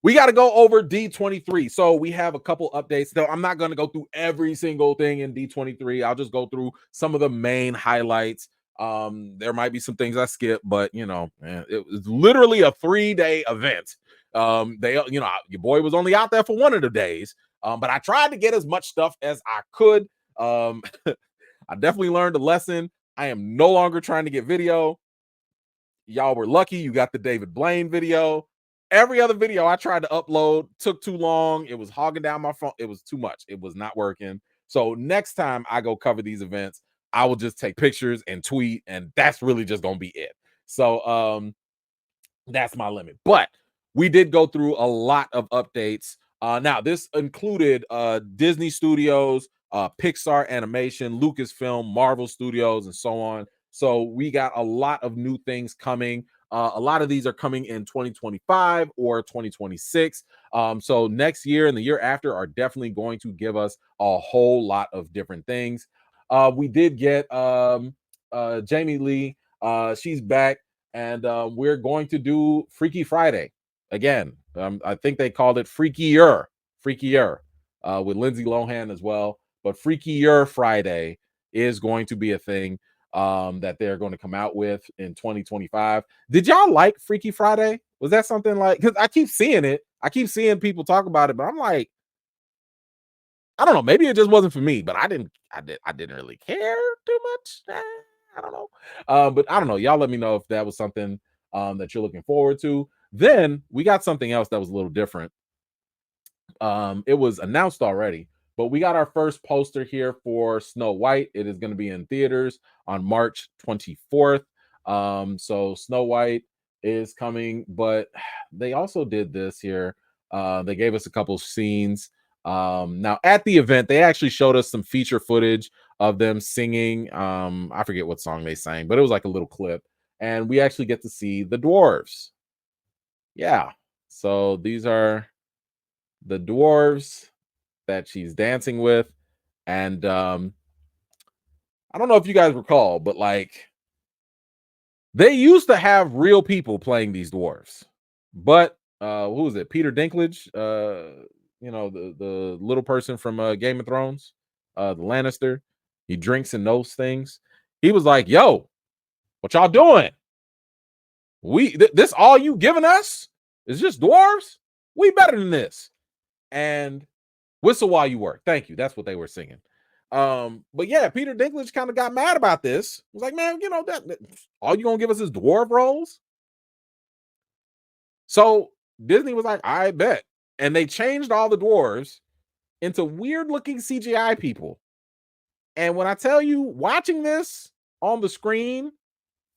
we got to go over D23. So we have a couple updates. Though I'm not going to go through every single thing in D23. I'll just go through some of the main highlights. There might be some things I skip, but man, it was literally a 3-day event. Your boy was only out there for one of the days. But I tried to get as much stuff as I could. I definitely learned a lesson. I am no longer trying to get video. Y'all were lucky you got the David Blaine video. Every other video I tried to upload took too long. It was hogging down my phone. It was too much. It was not working. So next time I go cover these events, I will just take pictures and tweet, and that's really just gonna be it. So that's my limit. But we did go through a lot of updates. Now this included Disney Studios, Pixar Animation, Lucasfilm, Marvel Studios, and so on. So we got a lot of new things coming. A lot of these are coming in 2025 or 2026. So next year and the year after are definitely going to give us a whole lot of different things. We did get Jamie Lee. She's back, and we're going to do Freaky Friday again. I think they called it Freakier with Lindsay Lohan as well. But Freakier Friday is going to be a thing that they're going to come out with in 2025. Did y'all like Freaky Friday? Was that something like, because I keep seeing it. I keep seeing people talk about it, but I'm like, I don't know. Maybe it just wasn't for me, but I didn't really care too much. I don't know. But I don't know. Y'all let me know if that was something that you're looking forward to. Then we got something else that was a little different. It was announced already, but we got our first poster here for Snow White. It is going to be in theaters on March 24th. So Snow White is coming, but they also did this here. They gave us a couple scenes. Now at the event, they actually showed us some feature footage of them singing. I forget what song they sang, but it was like a little clip, and we actually get to see the dwarves. Yeah. So these are the dwarves that she's dancing with. And I don't know if you guys recall, but like they used to have real people playing these dwarves. But who was it? Peter Dinklage, the little person from Game of Thrones, the Lannister. He drinks and knows things. He was like, "Yo, what y'all doing? This all you giving us is just dwarves? We better than this." And whistle while you work. Thank you. That's what they were singing. But yeah, Peter Dinklage kind of got mad about this. He was like, man, that all you gonna give us is dwarf roles? So Disney was like, I bet. And they changed all the dwarves into weird looking CGI people. And when I tell you, watching this on the screen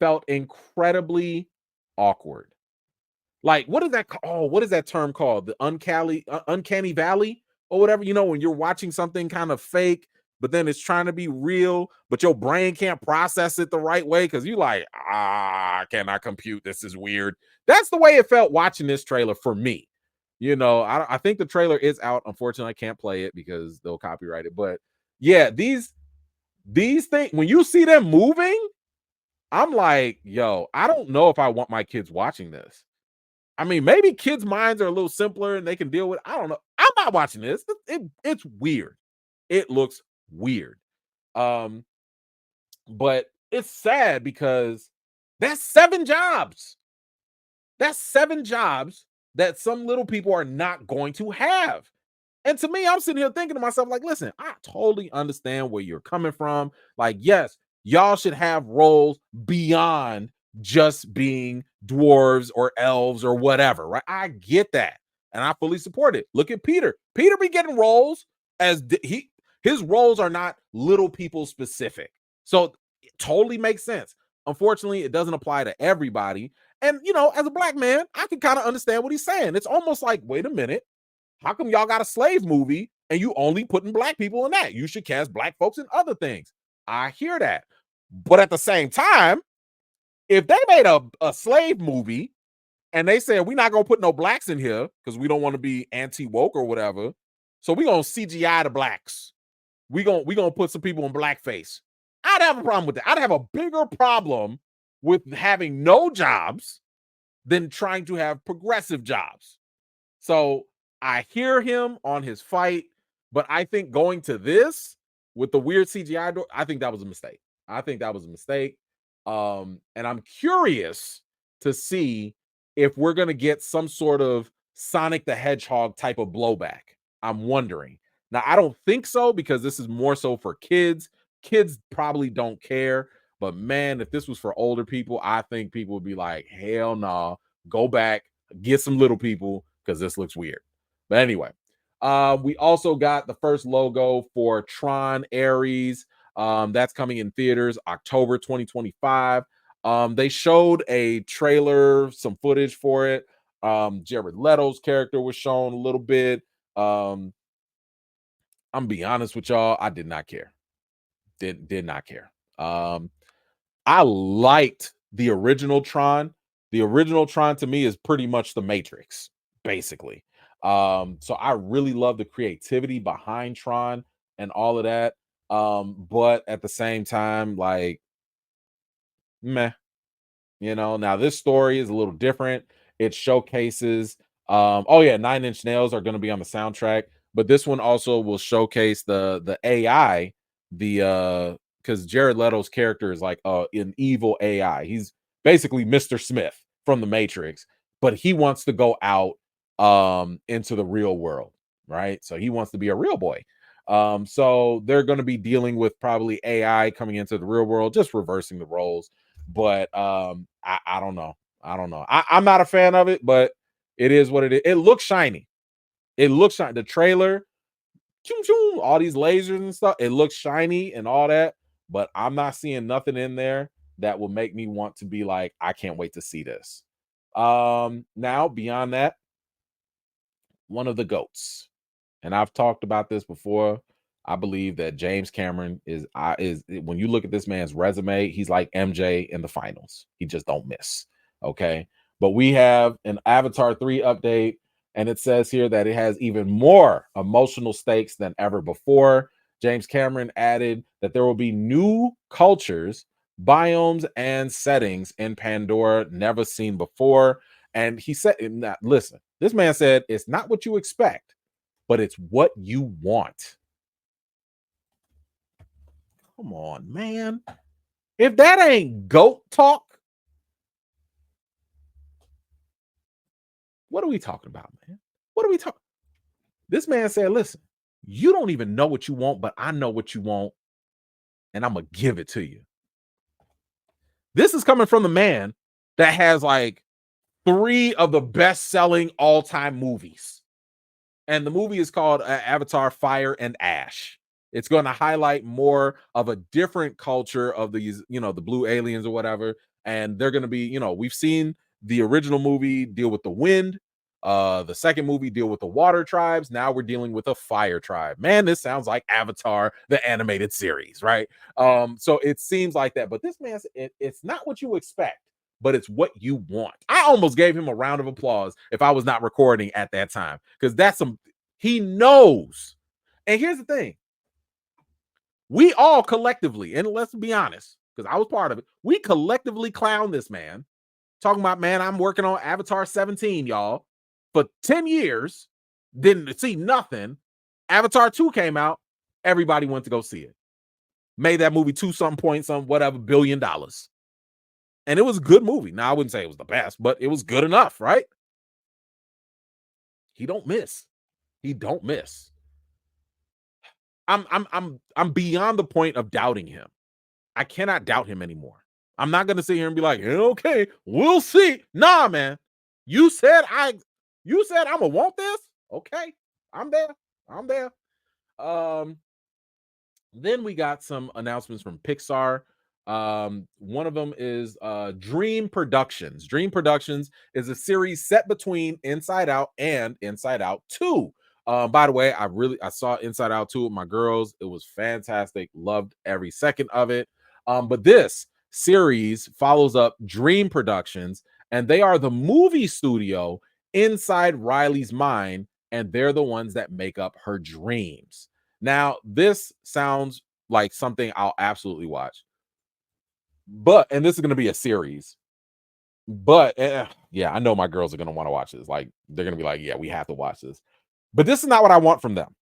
felt incredibly awkward. Like, what is that? Oh, what is that term called? The uncanny valley or whatever. When you're watching something kind of fake, but then it's trying to be real, but your brain can't process it the right way because you like, I cannot compute. This is weird. That's the way it felt watching this trailer for me. I think the trailer is out. Unfortunately, I can't play it because they'll copyright it. But yeah, these things, when you see them moving, I'm like, yo, I don't know if I want my kids watching this. I mean, maybe kids' minds are a little simpler and they can deal with it. I don't know. I'm not watching this. It's weird. It looks weird. But it's sad because that's 7 jobs. That's 7 jobs that some little people are not going to have. And to me, I'm sitting here thinking to myself, like, listen, I totally understand where you're coming from. Like, yes, y'all should have roles beyond just being dwarves or elves or whatever, right? I get that. And I fully support it. Look at Peter. Peter be getting roles as his roles are not little people specific. So it totally makes sense. Unfortunately, it doesn't apply to everybody. And, as a black man, I can kind of understand what he's saying. It's almost like, wait a minute. How come y'all got a slave movie and you only putting black people in that? You should cast black folks in other things. I hear that. But at the same time, if they made a slave movie and they said, we're not going to put no blacks in here because we don't want to be anti-woke or whatever, so we're going to CGI the blacks. We're going to put some people in blackface. I'd have a problem with that. I'd have a bigger problem with having no jobs than trying to have progressive jobs. So I hear him on his fight, but I think going to this with the weird CGI door, I think that was a mistake. I think that was a mistake. And I'm curious to see if we're gonna get some sort of Sonic the Hedgehog type of blowback. I'm wondering. Now, I don't think so because this is more so for kids. Kids probably don't care, but man, if this was for older people, I think people would be like, hell no, go back, get some little people because this looks weird. But anyway, we also got the first logo for Tron Ares. That's coming in theaters October 2025. They showed a trailer, some footage for it. Jared Leto's character was shown a little bit. I'm gonna be honest with y'all, I did not care. Did not care. I liked the original Tron. The original Tron to me is pretty much the Matrix, basically. So I really love the creativity behind Tron and all of that. But at the same time, like, meh. Now this story is a little different. It showcases oh yeah, 9 Inch Nails are going to be on the soundtrack, but this one also will showcase the AI, the because Jared Leto's character is like an evil AI. He's basically Mr. Smith from the Matrix, but he wants to go out into the real world, right? So he wants to be a real boy. So they're going to be dealing with probably AI coming into the real world, just reversing the roles. But I don't know. I don't know. I'm not a fan of it, but it is what it is. It looks shiny. It looks shiny. The trailer, choom, choom, all these lasers and stuff. It looks shiny and all that, but I'm not seeing nothing in there that will make me want to be like, I can't wait to see this. Now beyond that, one of the goats, and I've talked about this before. I believe that James Cameron is when you look at this man's resume, he's like MJ in the finals. He just don't miss. Okay. But we have an Avatar 3 update, and it says here that it has even more emotional stakes than ever before. James Cameron added that there will be new cultures, biomes, and settings in Pandora never seen before. And he said, listen, this man said it's not what you expect, but it's what you want. Come on, man. If that ain't goat talk, what are we talking about, man? What are we talking? This man said, listen, you don't even know what you want, but I know what you want, and I'm gonna give it to you. This is coming from the man that has like 3 of the best-selling all-time movies. And the movie is called Avatar Fire and Ash. It's going to highlight more of a different culture of these, the blue aliens or whatever. And they're going to be, we've seen the original movie deal with the wind. The second movie deal with the water tribes. Now we're dealing with a fire tribe. Man, this sounds like Avatar, the animated series, right? So it seems like that. But this man, it's not what you expect, but it's what you want. I almost gave him a round of applause if I was not recording at that time, because he knows. And here's the thing, we all collectively, and let's be honest, because I was part of it, we collectively clown this man, talking about, man, I'm working on Avatar 17, y'all, for 10 years, didn't see nothing. Avatar 2 came out, everybody went to go see it. Made that movie two something point some whatever $1 billion. And it was a good movie. Now I wouldn't say it was the best, but it was good enough, right? He don't miss. He don't miss. I'm beyond the point of doubting him. I cannot doubt him anymore. I'm not gonna sit here and be like, okay, we'll see. Nah, man. You said I'm gonna want this. Okay, I'm there. I'm there. Um, Then we got some announcements from Pixar. One of them is Dream Productions. Dream Productions is a series set between Inside Out and Inside Out 2. By the way, I saw Inside Out 2 with my girls. It was fantastic. Loved every second of it. But this series follows up Dream Productions, and they are the movie studio inside Riley's mind, and they're the ones that make up her dreams. Now, this sounds like something I'll absolutely watch. And this is going to be a series. But yeah, I know my girls are gonna want to watch this. Like, they're gonna be like, yeah, we have to watch this. But this is not what I want from them.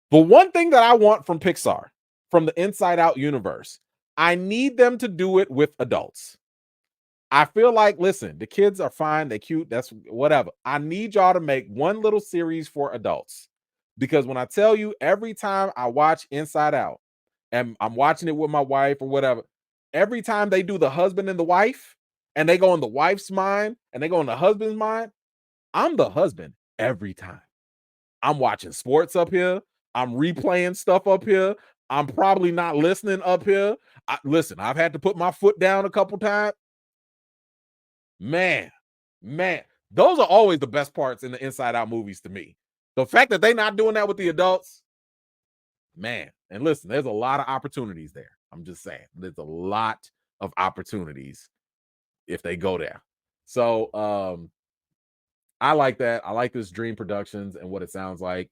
The one thing that I want from Pixar, from the Inside Out universe, I need them to do it with adults. I feel like, listen, the kids are fine, they're cute, that's whatever. I need y'all to make one little series for adults. Because when I tell you, every time I watch Inside Out and I'm watching it with my wife or whatever, every time they do the husband and the wife and they go in the wife's mind and they go in the husband's mind, I'm the husband every time. I'm watching sports up here. I'm replaying stuff up here. I'm probably not listening up here. Listen, I've had to put my foot down a couple times. Man, man, those are always the best parts in the Inside Out movies to me. The fact that they're not doing that with the adults, man. And listen, there's a lot of opportunities there. I'm just saying, there's a lot of opportunities if they go there. So, I like that. I like this Dream Productions and what it sounds like.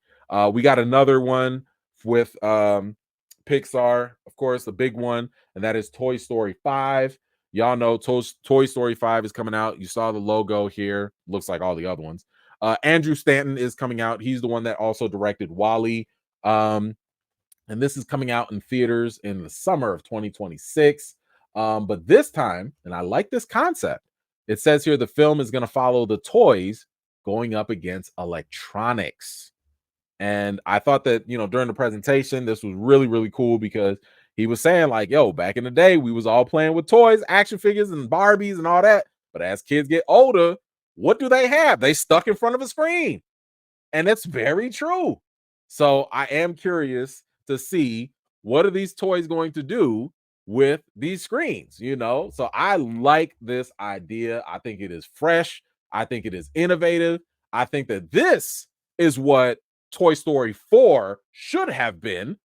We got another one with Pixar, of course, the big one, and that is Toy Story 5. Y'all know Toy Story 5 is coming out. You saw the logo here. Looks like all the other ones. Andrew Stanton is coming out. He's the one that also directed Wally. Um, and this is coming out in theaters in the summer of 2026. But this time, and I like this concept, it says here the film is going to follow the toys going up against electronics. And I thought that, during the presentation, this was really, really cool because he was saying, like, yo, back in the day, we was all playing with toys, action figures, and Barbies and all that. But as kids get older, what do they have? They stuck in front of a screen. And it's very true. So I am curious to see what are these toys going to do with these screens. So I like this idea. I think it is fresh. I think it is innovative. I think that this is what Toy Story 4 should have been,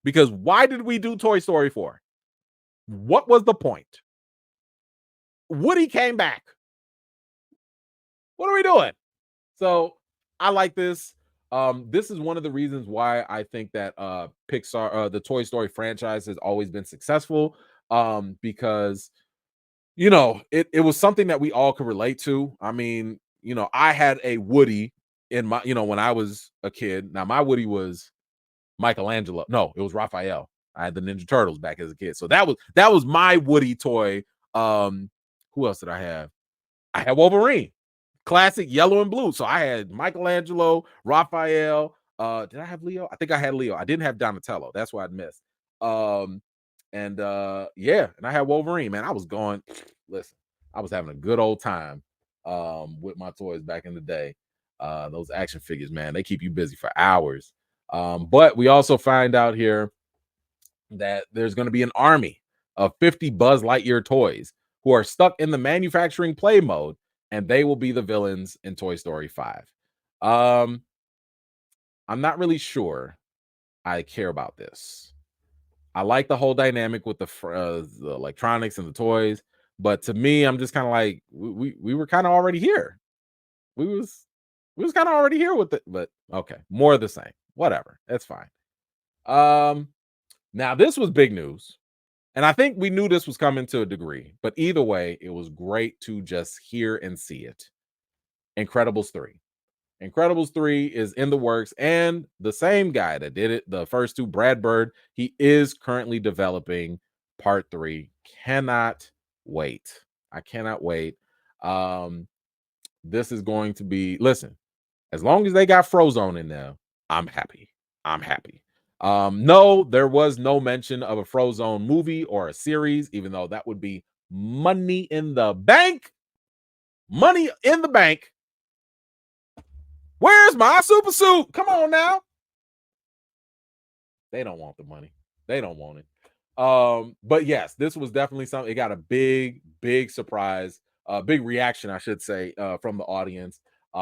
because why did we do Toy Story 4? What was the point? Woody came back. What are we doing? So I like this. This is one of the reasons why I think that Pixar, the Toy Story franchise, has always been successful. Because it was something that we all could relate to. I mean, I had a Woody in my, when I was a kid. Now my Woody was Michelangelo. No, it was Raphael. I had the Ninja Turtles back as a kid. So that was my Woody toy. Who else did I have? I had Wolverine, classic yellow and blue. So I had Michelangelo, Raphael. Did I have Leo? I think I had Leo. I didn't have Donatello. That's what I missed. Um, and yeah, and I had Wolverine. Man, I was going. Listen, I was having a good old time with my toys back in the day. Those action figures, man, they keep you busy for hours. But we also find out here that there's going to be an army of 50 Buzz Lightyear toys who are stuck in the manufacturing play mode, and they will be the villains in Toy Story 5. Um, I'm not really sure I care about this. I like the whole dynamic with the electronics and the toys, but to me, I'm just kind of like, we were kind of already here. We was we was kind of already here with it, but okay, more of the same. Whatever, that's fine. Um, Now this was big news. And I think we knew this was coming to a degree, but either way, it was great to just hear and see it. Incredibles 3. Incredibles 3 is in the works, and the same guy that did it, the first two, Brad Bird, he is currently developing part 3. Cannot wait. I cannot wait. Um, this is going to be, listen, as long as they got Frozone in there, I'm happy. I'm happy. No, there was no mention of a Frozone movie or a series, even though that would be money in the bank. Money in the bank. Where's my super suit? Come on now. They don't want the money. They don't want it. But yes, this was definitely something. It got a big, big surprise, big reaction, I should say, from the audience.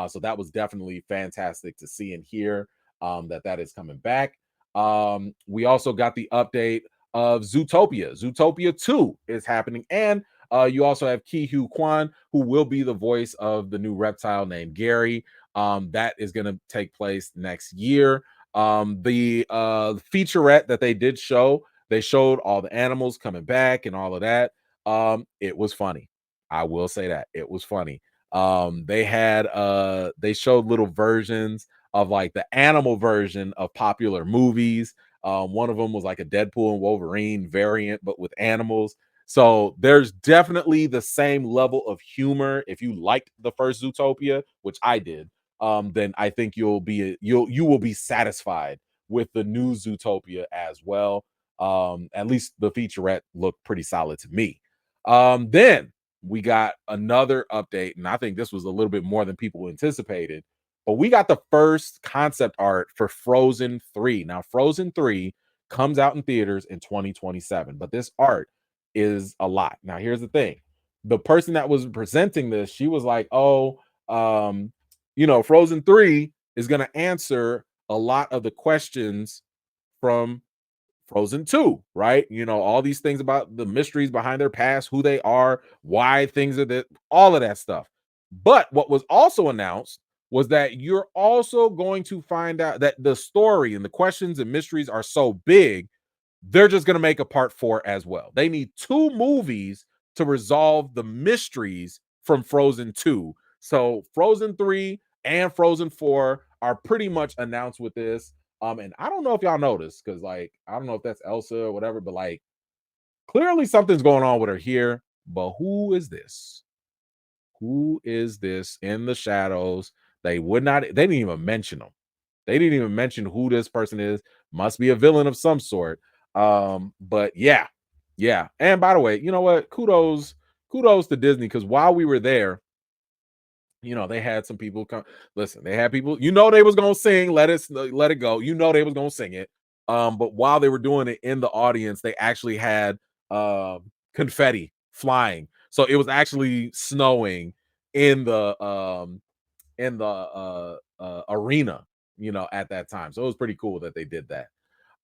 So that was definitely fantastic to see and hear that is coming back. We also got the update of Zootopia. Zootopia 2 is happening, and you also have Ki Hu Kwan, who will be the voice of the new reptile named Gary. That is going to take place next year. The featurette that they did show, they showed all the animals coming back and all of that. It was funny. I will say that it was funny. They showed little versions of like the animal version of popular movies. One of them was like a Deadpool and Wolverine variant, but with animals. So there's definitely the same level of humor. If you liked the first Zootopia, which I did, then I think you will be satisfied with the new Zootopia as well. At least the featurette looked pretty solid to me. Then we got another update, and I think this was a little bit more than people anticipated. But we got the first concept art for Frozen 3. Now, Frozen 3 comes out in theaters in 2027, but this art is a lot. Now, here's the thing. The person that was presenting this, she was like, "Oh, Frozen 3 is going to answer a lot of the questions from Frozen 2, right? All these things about the mysteries behind their past, who they are, why things are that, all of that stuff. But what was also announced was that you're also going to find out that the story and the questions and mysteries are so big, they're just going to make a part 4 as well. They need 2 movies to resolve the mysteries from Frozen 2. So Frozen 3 and Frozen 4 are pretty much announced with this. And I don't know if y'all noticed, because like I don't know if that's Elsa or whatever, but like clearly something's going on with her here. But who is this? Who is this in the shadows? They didn't even mention them. They didn't even mention who this person is. Must be a villain of some sort. But yeah, yeah. And by the way, you know what? Kudos to Disney, because while we were there, they had some people come. Listen, they had people. They was gonna sing. Let it go. They was gonna sing it. But while they were doing it in the audience, they actually had confetti flying. So it was actually snowing in the arena, at that time. So it was pretty cool that they did that.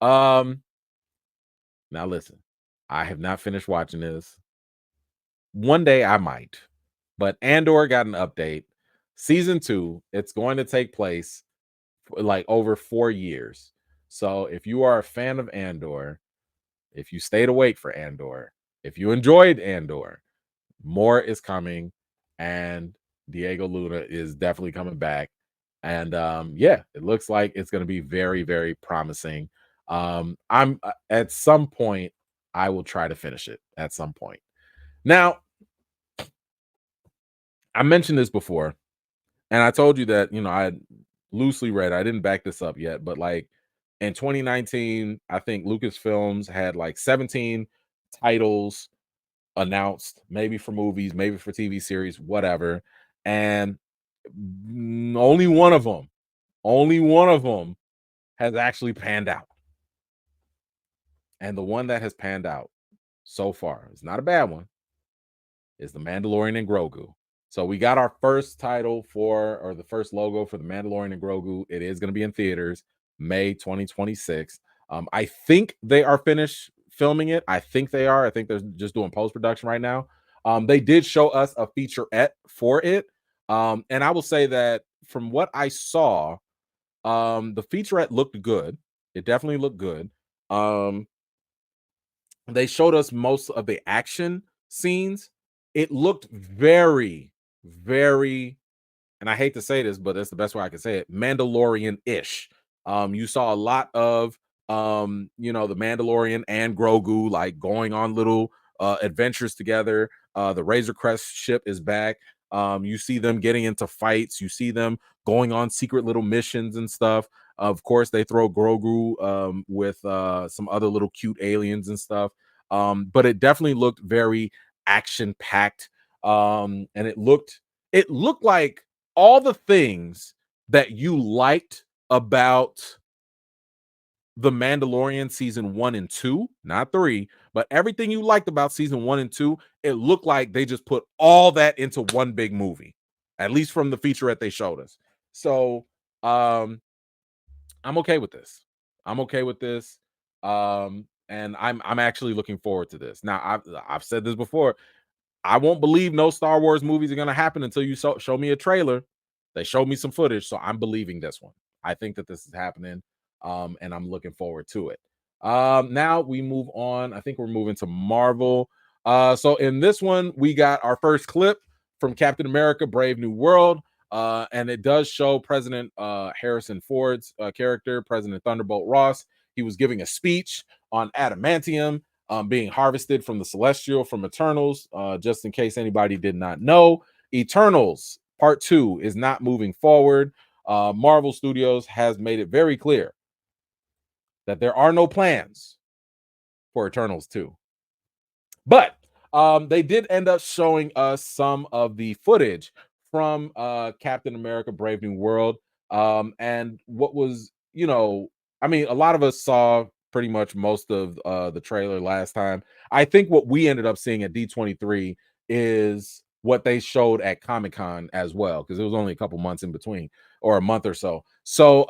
Um, Now listen, I have not finished watching this. One day I might, but Andor got an update. Season 2, it's going to take place for like over 4 years. So if you are a fan of Andor, if you stayed awake for Andor, if you enjoyed Andor, more is coming, and Diego Luna is definitely coming back. And yeah, it looks like it's going to be very, very promising. I'm At some point, I will try to finish it at some point. Now, I mentioned this before, and I told you that, I loosely read, I didn't back this up yet, but like in 2019, I think Lucasfilms had like 17 titles announced, maybe for movies, maybe for TV series, whatever. And only one of them has actually panned out. And the one that has panned out so far, it's not a bad one, is The Mandalorian and Grogu. So we got our first title or the first logo for The Mandalorian and Grogu. It is going to be in theaters May 2026. I think they are finished filming it. I think they are. I think they're just doing post production right now. They did show us a featurette for it. And I will say that from what I saw, the featurette looked good. It definitely looked good. They showed us most of the action scenes. It looked very, very, and I hate to say this, but that's the best way I can say it, Mandalorian-ish. You saw a lot of the Mandalorian and Grogu like going on little adventures together. The Razor Crest ship is back. You see them getting into fights, you see them going on secret little missions and stuff. Of course, they throw Grogu with some other little cute aliens and stuff. But it definitely looked very action packed. And it looked like all the things that you liked about the Mandalorian season 1 and 2, not 3, but everything you liked about season 1 and 2, it looked like they just put all that into one big movie, at least from the featurette they showed us. So, um, I'm okay with this. I'm okay with this. And I'm actually looking forward to this. Now, I've said this before. I won't believe no Star Wars movies are going to happen until you show me a trailer. They showed me some footage, so I'm believing this one. I think that this is happening, and I'm looking forward to it. Now we move on. I think we're moving to Marvel. So in this one, we got our first clip from Captain America: Brave New World, and it does show President Harrison Ford's character, President Thunderbolt Ross. He was giving a speech on adamantium being harvested from the Celestial from Eternals. Just in case anybody did not know, Eternals Part 2 is not moving forward. Marvel Studios has made it very clear that there are no plans for Eternals 2. But they did end up showing us some of the footage from Captain America: Brave New World. And what was, I mean, a lot of us saw pretty much most of the trailer last time. I think what we ended up seeing at D23 is what they showed at Comic-Con as well, because it was only a couple months in between, or a month or so. So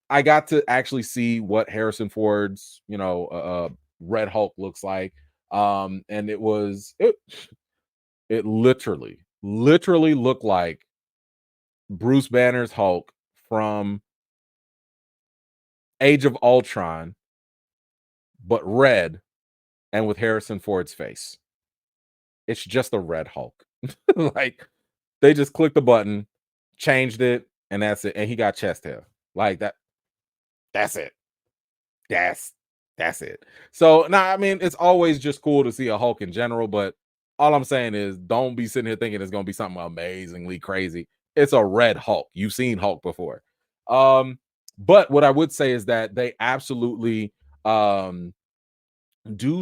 I got to actually see what Harrison Ford's, Red Hulk looks like. And it literally looked like Bruce Banner's Hulk from Age of Ultron, but red and with Harrison Ford's face. It's just a red Hulk. Like, they just clicked the button, changed it, and that's it. And he got chest hair. Like that. That's it. That's that's it. So now, I mean, it's always just cool to see a Hulk in general, but all I'm saying is don't be sitting here thinking it's gonna be something amazingly crazy. It's a red Hulk. You've seen Hulk before. Um, but what I would say is that they absolutely do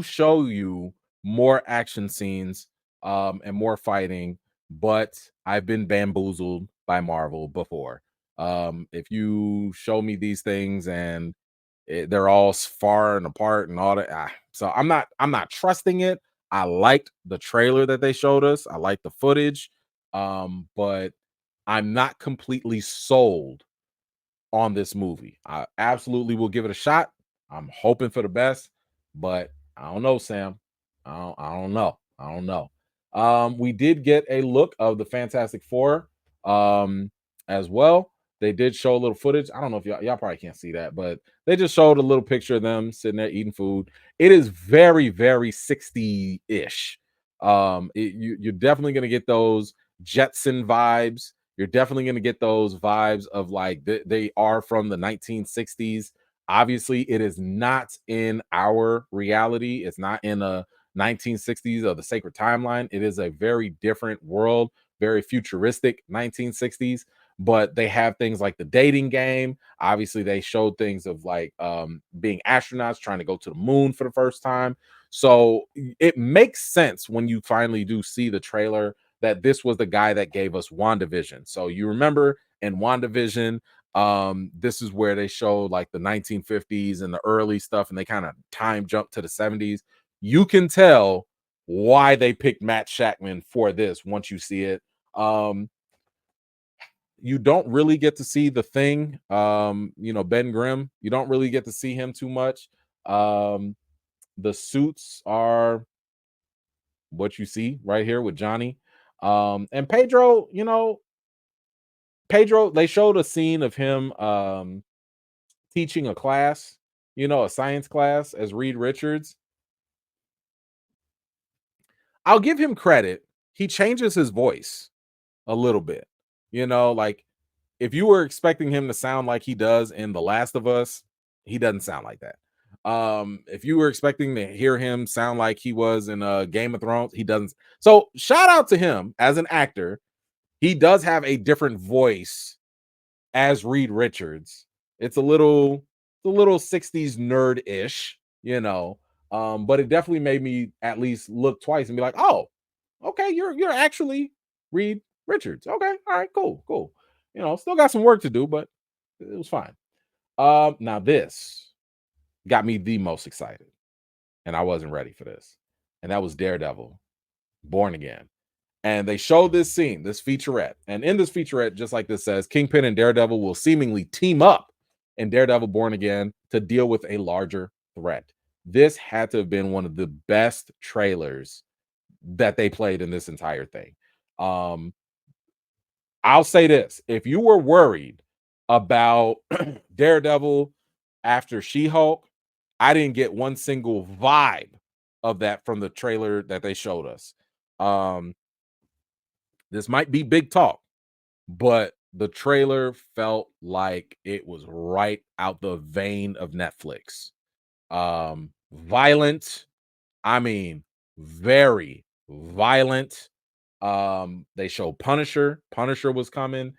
show you more action scenes and more fighting, but I've been bamboozled by Marvel before. If you show me these things and they're all far and apart and all that. So I'm not trusting it. I liked the trailer that they showed us. I liked the footage, but I'm not completely sold on this movie. I absolutely will give it a shot. I'm hoping for the best, but I don't know, Sam. I don't know. I don't know. We did get a look of the Fantastic Four as well. They did show a little footage. I don't know if y'all probably can't see that, but they just showed a little picture of them sitting there eating food. It is very, very 60-ish. You're definitely gonna get those Jetson vibes. You're definitely going to get those vibes of like they are from the 1960s. Obviously, it is not in our reality. It's not in a 1960s or the sacred timeline. It is a very different world, very futuristic 1960s. But they have things like the dating game. Obviously, they showed things of like being astronauts trying to go to the moon for the first time. So it makes sense when you finally do see the trailer that this was the guy that gave us WandaVision. So you remember in WandaVision, this is where they showed like the 1950s and the early stuff, and they kind of time jump to the 70s. You can tell why they picked Matt Shackman for this once you see it. You don't really get to see the Thing, Ben Grimm. You don't really get to see him too much. The suits are what you see right here with Johnny. And Pedro, they showed a scene of him teaching a class, a science class as Reed Richards. I'll give him credit. He changes his voice a little bit. Like if you were expecting him to sound like he does in The Last of Us, he doesn't sound like that. If you were expecting to hear him sound like he was in Game of Thrones, he doesn't. So shout out to him as an actor. He does have a different voice as Reed Richards. It's a little 60s nerd-ish, but it definitely made me at least look twice and be like, oh, okay, you're actually Reed Richards. Okay, all right, cool. Still got some work to do, but it was fine. Now this got me the most excited, and I wasn't ready for this. And that was Daredevil, Born Again. And they showed this scene, this featurette. And in this featurette, just like this says, Kingpin and Daredevil will seemingly team up in Daredevil Born Again to deal with a larger threat. This had to have been one of the best trailers that they played in this entire thing. I'll say this. If you were worried about Daredevil after She-Hulk, I didn't get one single vibe of that from the trailer that they showed us. Um, this might be big talk, but the trailer felt like it was right out the vein of Netflix. Violent, I mean, very violent. They showed Punisher. Punisher was coming.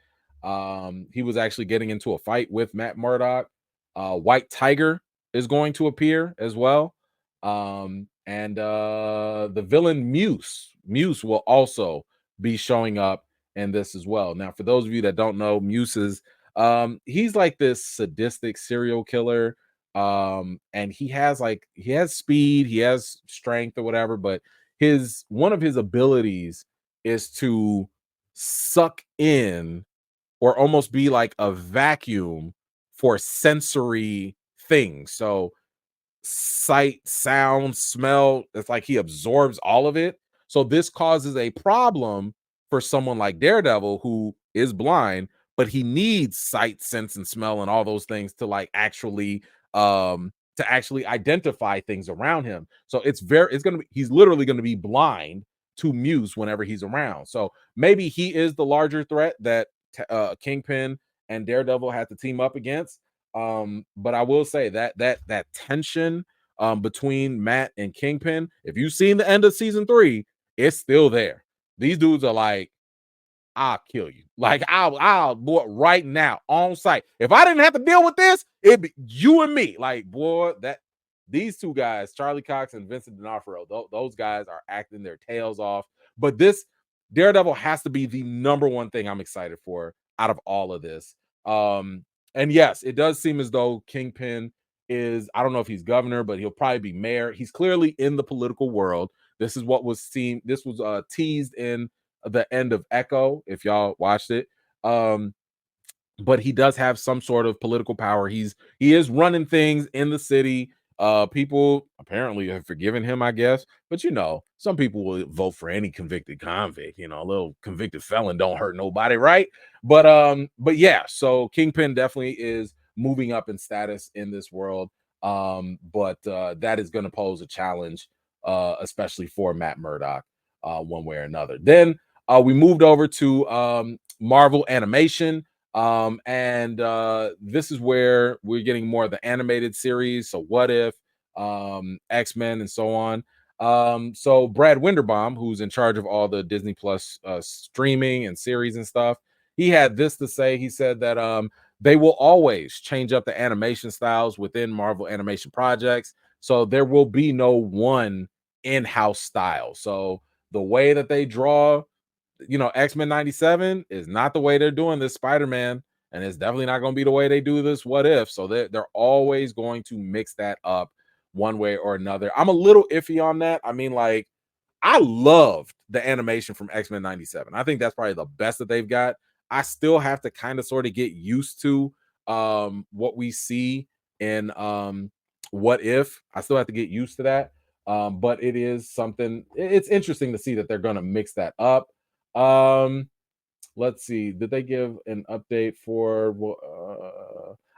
He was actually getting into a fight with Matt Murdock. White Tiger is going to appear as well. And the villain Muse. Muse will also be showing up in this as well. Now, for those of you that don't know, Muse is he's like this sadistic serial killer. And he has speed, he has strength or whatever, but his one of his abilities is to suck in or almost be like a vacuum for sensory things. So sight, sound, smell. It's like he absorbs all of it. So this causes a problem for someone like Daredevil who is blind, but he needs sight, sense, and smell and all those things to actually identify things around him. So it's gonna be he's literally gonna be blind to Muse whenever he's around. So maybe he is the larger threat that Kingpin and Daredevil had to team up against. But I will say that tension between Matt and Kingpin, if you've seen the end of season 3, it's still there. These dudes are like, I'll kill you. Like I'll boy right now on site. If I didn't have to deal with this, it'd be you and me. Like, boy, that these two guys, Charlie Cox and Vincent D'Onofrio, those guys are acting their tails off. But this Daredevil has to be the number one thing I'm excited for out of all of this. And yes, it does seem as though Kingpin is, I don't know if he's governor, but he'll probably be mayor. He's clearly in the political world. This is what was seen. This was teased in the end of Echo, if y'all watched it. Um, but he does have some sort of political power. He is running things in the city. People apparently have forgiven him, I guess. But some people will vote for any convicted convict. A little convicted felon don't hurt nobody, right? But yeah, so Kingpin definitely is moving up in status in this world. But that is going to pose a challenge, especially for Matt Murdock, one way or another. Then we moved over to Marvel Animation. And this is where we're getting more of the animated series. So What If, X-Men, and so on. So Brad Winderbaum, who's in charge of all the Disney Plus streaming and series and stuff, he had this to say. He said that they will always change up the animation styles within Marvel animation projects. So there will be no one in-house style. So the way that they draw X-Men 97 is not the way they're doing this Spider-Man, and it's definitely not going to be the way they do this What If. So they're always going to mix that up one way or another. I'm a little iffy on that. I mean, like, I loved the animation from X-Men 97. I think that's probably the best that they've got. I still have to kind of sort of get used to what we see in What If. I still have to get used to that. But it is something, it's interesting to see that they're going to mix that up. Let's see. Did they give an update for?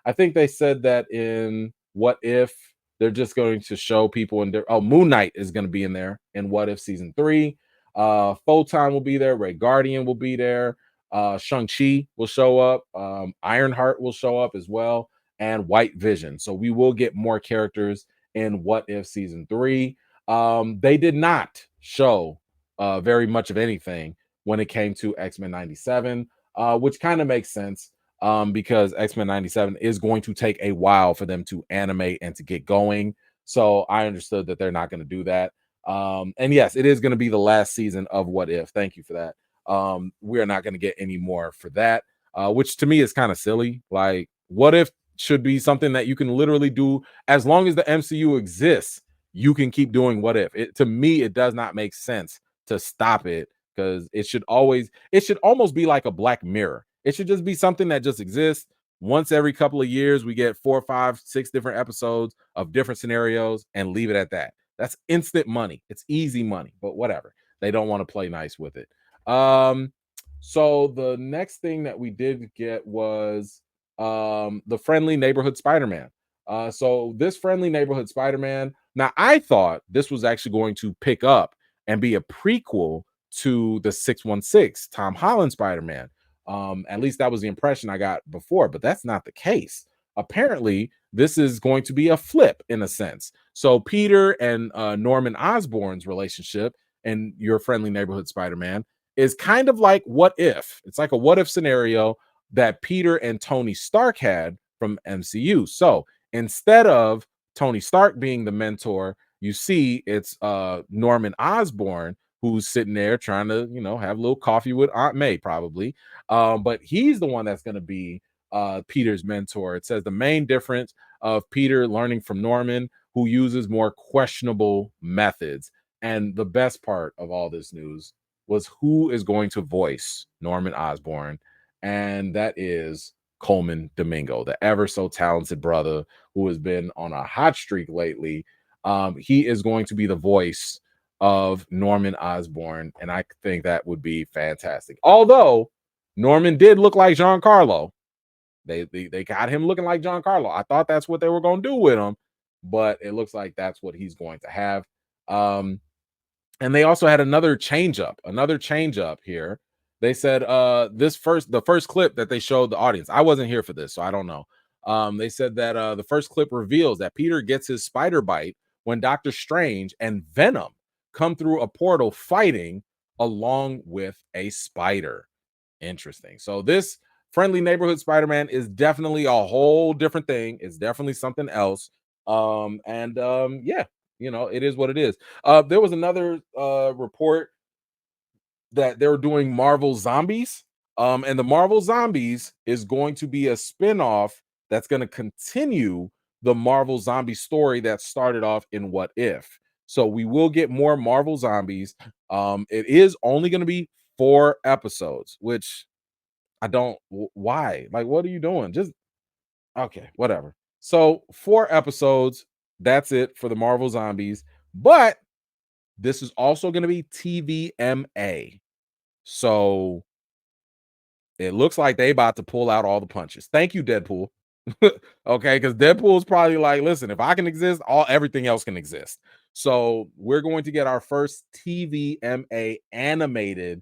I think they said that in What If they're just going to show people in there. Oh, Moon Knight is going to be in there in What If season 3. Photon will be there. Ray Guardian will be there. Shang-Chi will show up. Ironheart will show up as well, and White Vision. So we will get more characters in What If season 3. They did not show very much of anything when it came to X-Men 97, which kind of makes sense because X-Men 97 is going to take a while for them to animate and to get going. So I understood that they're not going to do that. And yes, it is going to be the last season of What If. Thank you for that. We are not going to get any more for that, which to me is kind of silly. Like, What If should be something that you can literally do as long as the MCU exists. You can keep doing What If. To me, it does not make sense to stop it because it should almost be like a Black Mirror. It should just be something that just exists. Once every couple of years, we get 4, 5, 6 different episodes of different scenarios and leave it at that. That's instant money. It's easy money, but whatever. They don't want to play nice with it. So the next thing that we did get was the Friendly Neighborhood Spider-Man. So this Friendly Neighborhood Spider-Man Now, I thought this was actually going to pick up and be a prequel to the 616 Tom Holland Spider-Man. At least that was the impression I got before, but that's not the case. Apparently, this is going to be a flip in a sense. So Peter and Norman Osborn's relationship and Your Friendly Neighborhood Spider-Man is kind of like what if. It's like a what if scenario that Peter and Tony Stark had from MCU. So instead of Tony Stark being the mentor, you see it's Norman Osborn who's sitting there trying to, have a little coffee with Aunt May, probably. But he's the one that's going to be Peter's mentor. It says the main difference of Peter learning from Norman, who uses more questionable methods. And the best part of all this news was who is going to voice Norman Osborn, and that is Coleman Domingo, the ever so talented brother who has been on a hot streak lately. He is going to be the voice of Norman Osborn, and I think that would be fantastic. Although Norman did look like Giancarlo, they got him looking like Giancarlo. I thought that's what they were going to do with him, but it looks like that's what he's going to have. Um, and they also had another change up here. They said the first clip that they showed the audience. I wasn't here for this, so I don't know. They said that the first clip reveals that Peter gets his spider bite when Doctor Strange and Venom come through a portal fighting along with a spider. Interesting. So this friendly neighborhood Spider-Man is definitely a whole different thing. It's definitely something else. Yeah, it is what it is. There was another report that they were doing Marvel Zombies. And the Marvel Zombies is going to be a spin-off that's going to continue the Marvel Zombie story that started off in What If. So we will get more Marvel Zombies. It is only going to be 4 episodes, which I don't why? Like, what are you doing? Just okay, whatever. So 4 episodes. That's it for the Marvel Zombies. But this is also going to be TVMA. So it looks like they about to pull out all the punches. Thank you, Deadpool. Okay, because Deadpool's probably like, listen, if I can exist, everything else can exist. So we're going to get our first TVMA animated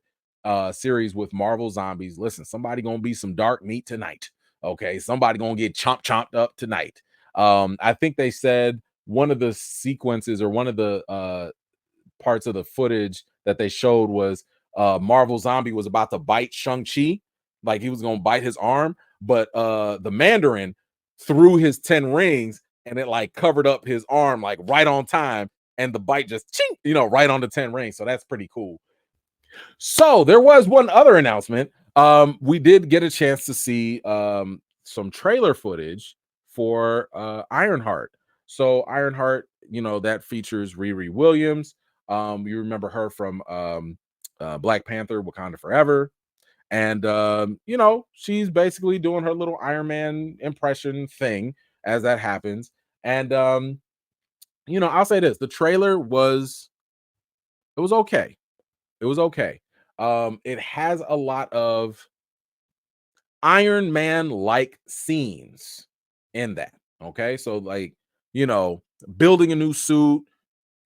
series with Marvel Zombies. Listen, somebody gonna be some dark meat tonight. Okay, somebody gonna get chomped up tonight. I think they said one of the sequences or one of the parts of the footage that they showed was Marvel Zombie was about to bite Shang-Chi, like he was gonna bite his arm, but the Mandarin threw his 10 rings and it like covered up his arm like right on time, and the bite just ching, right on the 10 rings. So that's pretty cool. So there was one other announcement. We did get a chance to see some trailer footage for Ironheart. So Ironheart, that features Riri Williams. You remember her from Black Panther, Wakanda Forever. And she's basically doing her little Iron Man impression thing as that happens. And I'll say this: the trailer was okay. It was okay. It has a lot of Iron Man like scenes in that. Okay. So, like, building a new suit,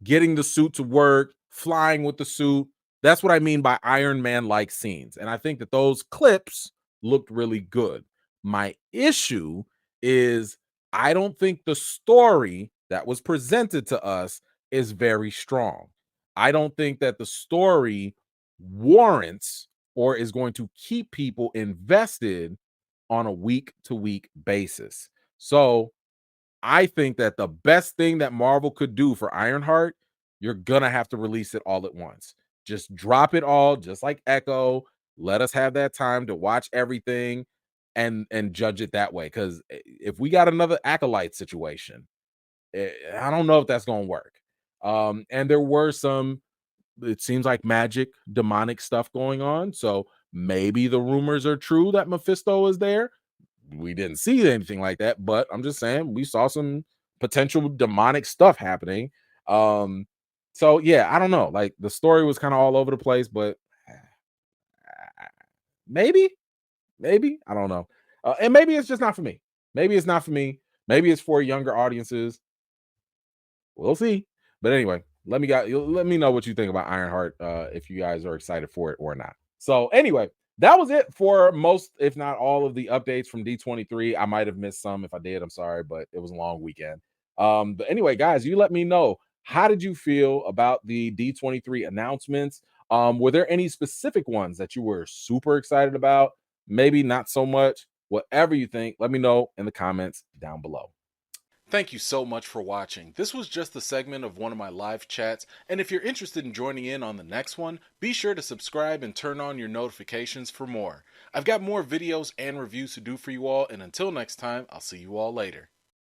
getting the suit to work, flying with the suit. That's what I mean by Iron Man like scenes. And I think that those clips looked really good. My issue is I don't think the story that was presented to us is very strong. I don't think that the story warrants or is going to keep people invested on a week to week basis. So I think that the best thing that Marvel could do for Ironheart, you're gonna have to release it all at once. Just drop it all, just like Echo. Let us have that time to watch everything and judge it that way. Because if we got another acolyte situation, I don't know if that's gonna work. And there were some, it seems like magic, demonic stuff going on. So maybe the rumors are true that Mephisto is there. We didn't see anything like that, but I'm just saying we saw some potential demonic stuff happening. Um, so yeah, I don't know. Like the story was kind of all over the place, but maybe, maybe I don't know. And maybe it's just not for me. Maybe it's not for me. Maybe it's for younger audiences. We'll see. But anyway, let me know what you think about Ironheart, if you guys are excited for it or not. So anyway, that was it for most, if not all, of the updates from D23. I might have missed some. If I did, I'm sorry, but it was a long weekend. But anyway, guys, you let me know, how did you feel about the D23 announcements? Were there any specific ones that you were super excited about? Maybe not so much. Whatever you think, let me know in the comments down below. Thank you so much for watching. This was just a segment of one of my live chats, and if you're interested in joining in on the next one, be sure to subscribe and turn on your notifications for more. I've got more videos and reviews to do for you all, and until next time, I'll see you all later.